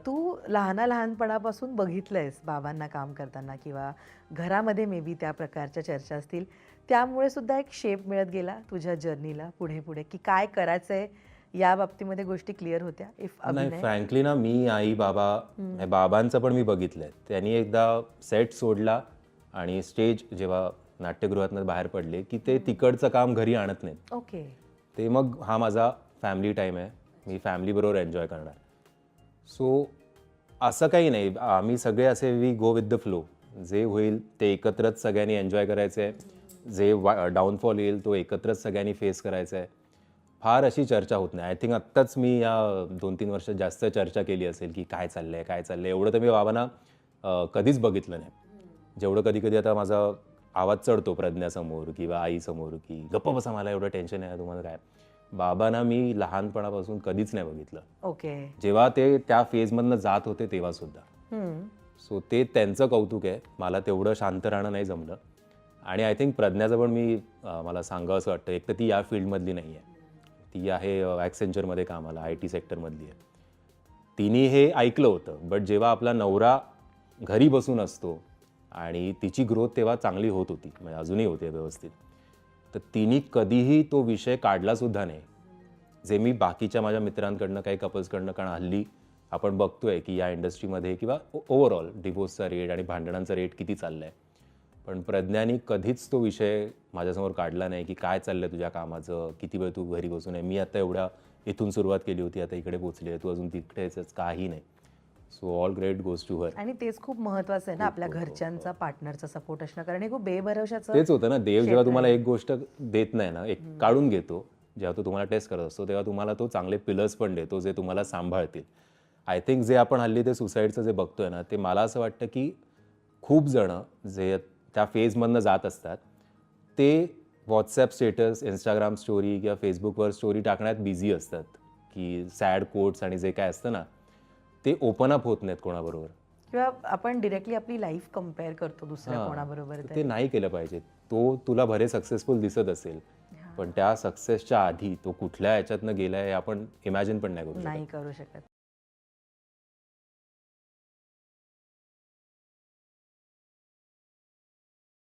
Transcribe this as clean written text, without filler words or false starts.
तू लहानपणापासून बघितलंयस बाबांना काम करताना किंवा घरामध्ये मे बी त्या प्रकारच्या चर्चा असतील, त्यामुळे सुद्धा एक शेप मिळत गेला तुझ्या जर्नीला पुढे पुढे की काय करायचंय या बाबतीमध्ये गोष्टी क्लिअर होत्या इफ नाही, अभिनय. फ्रँकली ना, मी आई बाबा हे बाबांचं पण मी बघितलंय. त्यांनी एकदा सेट सोडला आणि स्टेज जेव्हा नाट्यगृहातनं बाहेर पडले की ते तिकडचं काम घरी आणत नाहीत. ओके. ते मग हा माझा फॅमिली टाईम आहे, मी फॅमिलीबरोबर एन्जॉय करणार. सो असं काही नाही, आम्ही सगळे असे we go with the flow. जे होईल ते एकत्रच सगळ्यांनी एन्जॉय करायचं आहे, जे डाऊनफॉल येईल तो एकत्रच सगळ्यांनी फेस करायचा आहे. फार अशी चर्चा होत नाही. आय थिंक आत्ताच मी या 2-3 वर्षात जास्त चर्चा केली असेल की काय चाललंय काय चाललंय. एवढं तर मी बाबांना कधीच बघितलं नाही. जेवढं कधी कधी आता माझा आवाज चढतो प्रज्ञासमोर किंवा आईसमोर की गप्प बसा, मला एवढं टेन्शन आहे तुम्हाला काय. बाबांना मी लहानपणापासून कधीच नाही बघितलं, ओके. जेव्हा ते त्या फेजमधनं जात होते तेव्हा सुद्धा. हम्म. सो ते त्यांचं कौतुक आहे. मला तेवढं शांत राहणं नाही जमलं. आणि आय थिंक प्रज्ञाचं पण मी मला सांगावं असं वाटतं, एक तर ती या फील्डमधली नाही आहे, ती आहे ॲक्सेंचरमध्ये कामाला, IT सेक्टरमधली आहे. तिने हे ऐकलं होतं, बट जेव्हा आपला नवरा घरी बसून असतो आणि तिची ग्रोथ तेव्हा चांगली होत होती, म्हणजे अजूनही होते व्यवस्थित, तर तिने कधीही तो विषय काढलासुद्धा नाही. जे मी बाकीच्या माझ्या मित्रांकडनं काही कपल्सकडनं, कारण हल्ली आपण बघतोय की या इंडस्ट्रीमध्ये किंवा ओव्हरऑल डिवोर्सचा रेट आणि भांडणांचा रेट किती चालला आहे, पण प्रज्ञानी कधीच तो विषय माझ्यासमोर काढला नाही की काय चाललं तुझ्या कामाचं, किती वेळ तू घरी बसून आहे, मी आता एवढ्या इथून सुरुवात केली होती, आता इकडे पोचली आहे, तू अजून तिकडेच, काही नाही. So all great goes to her. आणि तेच खूप महत्वाचं आहे ना, आपल्या घरच्यांचा पार्टनरचा सपोर्ट असणं, कारण हे खूप बेभरवशाचं तेच होतं ना, देव जेव्हा क्षेत्र तुम्हाला आहे. एक गोष्ट देत नाही ना, एक काढून घेतो, जेव्हा तो तुम्हाला टेस्ट करत असतो तेव्हा तुम्हाला तो चांगले पिलर्स पण देतो जे तुम्हाला सांभाळतील. आय थिंक जे आपण हल्ली ते सुसाईडचं जे बघतोय ना, ते मला असं वाटतं की खूप जणं जे त्या फेजमधनं जात असतात ते व्हॉट्सॲप स्टेटस, इंस्टाग्राम स्टोरी किंवा फेसबुकवर स्टोरी टाकण्यात बिझी असतात की सॅड कोट्स आणि जे काय असतं ना, ते ओपन अप होत नाहीत कोणाबरोबर. किंवा आपण डिरेक्टली आपली लाईफ कम्पेअर करतो दुसऱ्या हां, कोणाबरोबर तर ते तरी. नाही केलं पाहिजे. तो तुला भले सक्सेसफुल दिसत असेल, पण त्या सक्सेसच्या आधी तो कुठल्या ह्याच्यातनं गेलाय हे आपण इमॅजिन पण नाही करू शकत. नाही करू शकत.